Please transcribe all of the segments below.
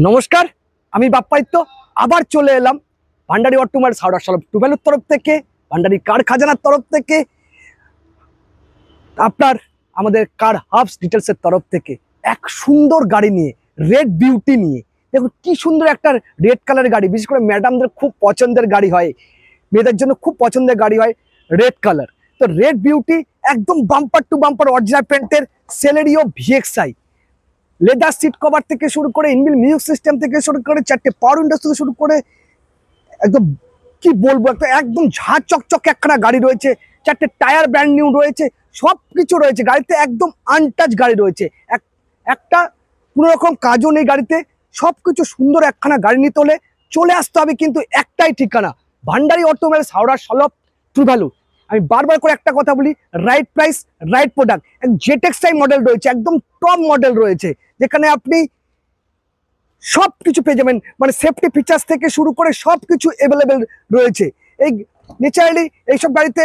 নমস্কার, আমি বাপ্পাইত্য আবার চলে এলাম ভান্ডারি অটোমোবাইলস হাওড়া সলভ টুভেলের তরফ থেকে, ভান্ডারি কার খাজানার তরফ থেকে, আপনার আমাদের কার হাবস ডিটেলসের তরফ থেকে এক সুন্দর গাড়ি নিয়ে, রেড বিউটি নিয়ে। দেখুন কি সুন্দর একটা রেড কালারের গাড়ি, বিশেষ করে ম্যাডামদের খুব পছন্দের গাড়ি হয়, মেয়েদের জন্য খুব পছন্দের গাড়ি হয় রেড কালার। তো রেড বিউটি একদম বাম্পার টু বাম্পার অরিজিনাল পেন্টের Celerio VXI, leather seat cover থেকে শুরু করে ইনবিল মিউজিক সিস্টেম থেকে শুরু করে চারটে পাওয়ার উইন্ডোজ থেকে শুরু করে একদম কি বলবো, একটা একদম ঝাঁ চকচকে একখানা গাড়ি রয়েছে, চারটে টায়ার ব্র্যান্ড নিউ রয়েছে, সব কিছু রয়েছে গাড়িতে, একদম আনটাচ গাড়ি রয়েছে, একটা কোনো রকম কাজও নেই গাড়িতে, সব কিছু সুন্দর একখানা গাড়ি নিতে হলে চলে আসতে হবে কিন্তু একটাই ঠিকানা, ভান্ডারি অটোমোবাইলস হাওড়া সলভ ট্রু ভ্যালু। আমি বারবার করে একটা কথা বলি, right price right product. ZXI model রয়েছে, একদম টপ মডেল রয়েছে, যেখানে আপনি সব কিছু পেয়ে যাবেন, মানে সেফটি ফিচার্স থেকে শুরু করে সব কিছু অ্যাভেলেবেল রয়েছে। এই ন্যাচারালি এইসব গাড়িতে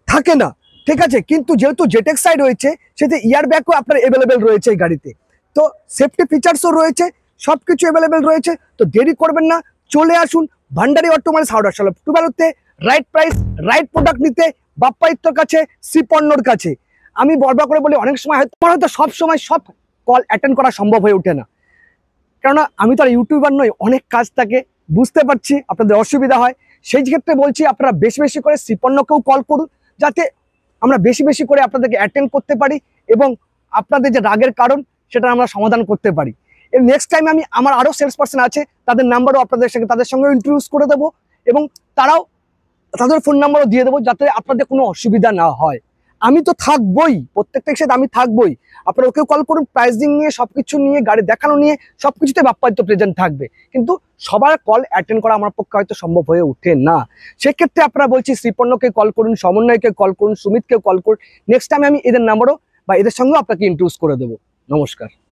থাকে না, ঠিক আছে, কিন্তু যেহেতু জেটেক্সআই রয়েছে সেতে ইয়ার ব্যাগও আপনার অ্যাভেলেবেল রয়েছে এই গাড়িতে, তো সেফটি ফিচার্সও রয়েছে, সব কিছু অ্যাভেলেবেল রয়েছে। তো দেরি করবেন না, চলে আসুন ভান্ডারি অটোমোবাইলস হাওড়া সলভ টু ভ্যালুতে রাইট প্রাইস রাইট প্রোডাক্ট নিতে, বাপ্পাইত্যর কাছে, শ্রীপর্ণর কাছে। আমি বরবার করে বলি, অনেক সময় হয়তো সব সময় সব কল অ্যাটেন্ড করা সম্ভব হয়ে ওঠে না, কেননা আমি তো আর ইউটিউবার নই, অনেক কাজ থাকে, বুঝতে পারছি আপনাদের অসুবিধা হয়। সেই ক্ষেত্রে বলছি আপনারা বেশি বেশি করে শ্রীপর্ণকেও কল করুন, যাতে আমরা বেশি বেশি করে আপনাদেরকে অ্যাটেন্ড করতে পারি এবং আপনাদের যে রাগের কারণ সেটা আমরা সমাধান করতে পারি। এর নেক্সট টাইম আমি আমার আরও সেলস পার্সন আছে, তাদের নাম্বারও তাদের সঙ্গে ইন্ট্রোডিউস করে দেবো এবং তাদের ফোন নাম্বারও দিয়ে দেবো, যাতে আপনাদের কোনো অসুবিধা না হয়। আমি তো থাকবোই, প্রত্যেকটা সাথে আমি থাকবোই, আপনারা ওকেও কল করুন, প্রাইসিং নিয়ে, সবকিছু নিয়ে, গাড়ি দেখানো নিয়ে, সবকিছুতে বাপ্পাইত্য প্রেজেন্ট থাকবে। কিন্তু সবার কল অ্যাটেন্ড করা আমার পক্ষে হয়তো সম্ভব হয়ে ওঠে না, সেক্ষেত্রে আপনারা বলছি শ্রীপর্ণকে কল করুন, সমন্বয়কে কল করুন, সুমিতকে কল করুন। নেক্সট টাইম আমি এদের নাম্বারও বা এদের সঙ্গেও আপনাকে ইন্ট্রোডিউস করে দেবো। নমস্কার।